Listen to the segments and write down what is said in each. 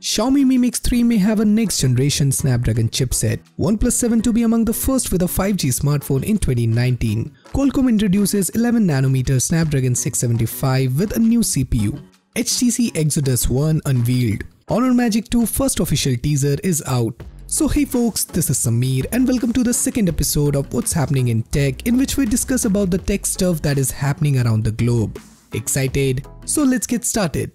Xiaomi Mi Mix 3 may have a next-generation Snapdragon chipset, OnePlus 7 to be among the first with a 5G smartphone in 2019. Qualcomm introduces 11nm Snapdragon 675 with a new CPU. HTC Exodus 1 unveiled. Honor Magic 2 first official teaser is out. So hey folks, this is Samir and welcome to the second episode of What's Happening in Tech, in which we discuss about the tech stuff that is happening around the globe. Excited? So let's get started.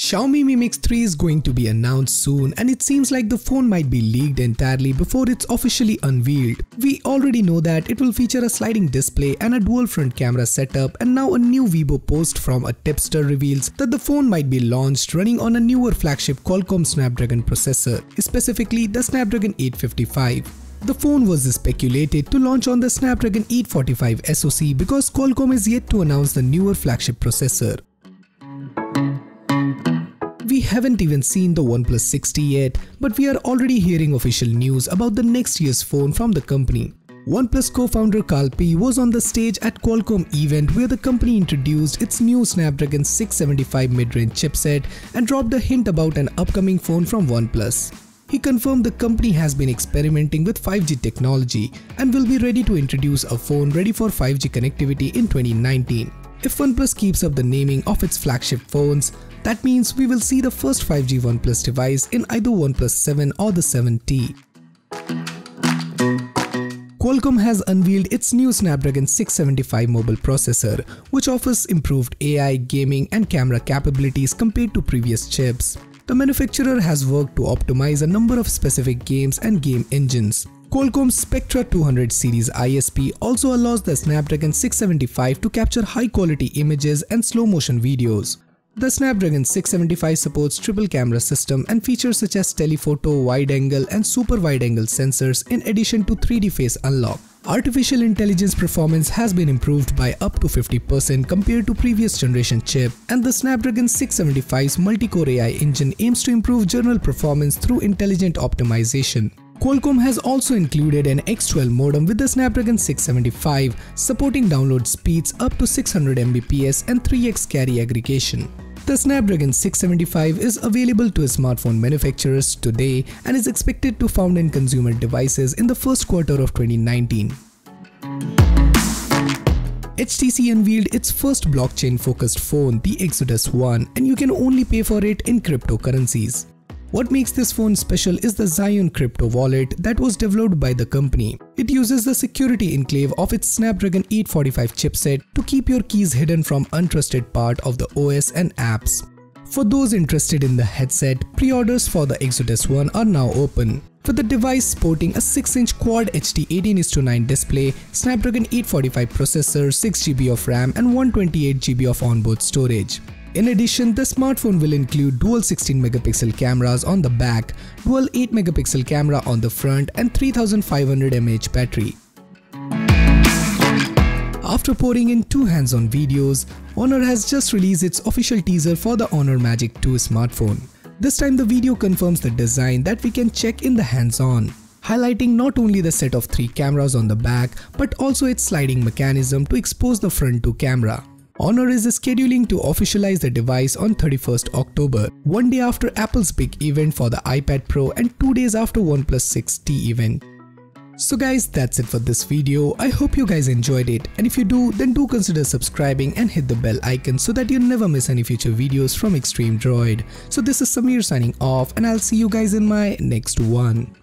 Xiaomi Mi Mix 3 is going to be announced soon, and it seems like the phone might be leaked entirely before it's officially unveiled. We already know that it will feature a sliding display and a dual front camera setup, and now a new Weibo post from a tipster reveals that the phone might be launched running on a newer flagship Qualcomm Snapdragon processor, specifically the Snapdragon 855. The phone was speculated to launch on the Snapdragon 845 SoC because Qualcomm is yet to announce the newer flagship processor. We haven't even seen the OnePlus 60 yet, but we are already hearing official news about the next year's phone from the company. OnePlus co-founder Carl P was on the stage at Qualcomm event where the company introduced its new Snapdragon 675 mid-range chipset and dropped a hint about an upcoming phone from OnePlus. He confirmed the company has been experimenting with 5G technology and will be ready to introduce a phone ready for 5G connectivity in 2019. If OnePlus keeps up the naming of its flagship phones, that means we will see the first 5G OnePlus device in either OnePlus 7 or the 7T. Qualcomm has unveiled its new Snapdragon 675 mobile processor, which offers improved AI, gaming and camera capabilities compared to previous chips. The manufacturer has worked to optimize a number of specific games and game engines. Qualcomm's Spectra 200 series ISP also allows the Snapdragon 675 to capture high-quality images and slow-motion videos. The Snapdragon 675 supports triple camera system and features such as telephoto, wide-angle and super wide-angle sensors in addition to 3D face unlock. Artificial intelligence performance has been improved by up to 50% compared to previous generation chip, and the Snapdragon 675's multi-core AI engine aims to improve general performance through intelligent optimization. Qualcomm has also included an X12 modem with the Snapdragon 675, supporting download speeds up to 600 Mbps and 3x carry aggregation. The Snapdragon 675 is available to smartphone manufacturers today and is expected to found in consumer devices in the first quarter of 2019. HTC unveiled its first blockchain-focused phone, the Exodus 1, and you can only pay for it in cryptocurrencies. What makes this phone special is the Zion crypto wallet that was developed by the company. It uses the security enclave of its Snapdragon 845 chipset to keep your keys hidden from untrusted part of the OS and apps. For those interested in the headset, pre-orders for the Exodus 1 are now open. With the device sporting a 6-inch Quad HD 18:9 display, Snapdragon 845 processor, 6GB of RAM and 128GB of onboard storage. In addition, the smartphone will include dual 16-megapixel cameras on the back, dual 8-megapixel camera on the front and 3500 mAh battery. After pouring in two hands-on videos, Honor has just released its official teaser for the Honor Magic 2 smartphone. This time the video confirms the design that we can check in the hands-on, highlighting not only the set of 3 cameras on the back but also its sliding mechanism to expose the front 2 camera. Honor is scheduling to officialize the device on 31st October, one day after Apple's big event for the iPad Pro and 2 days after OnePlus 6T event. So guys, that's it for this video. I hope you guys enjoyed it, and if you do, then do consider subscribing and hit the bell icon so that you never miss any future videos from Extreme Droid. So this is Samir signing off, and I'll see you guys in my next one.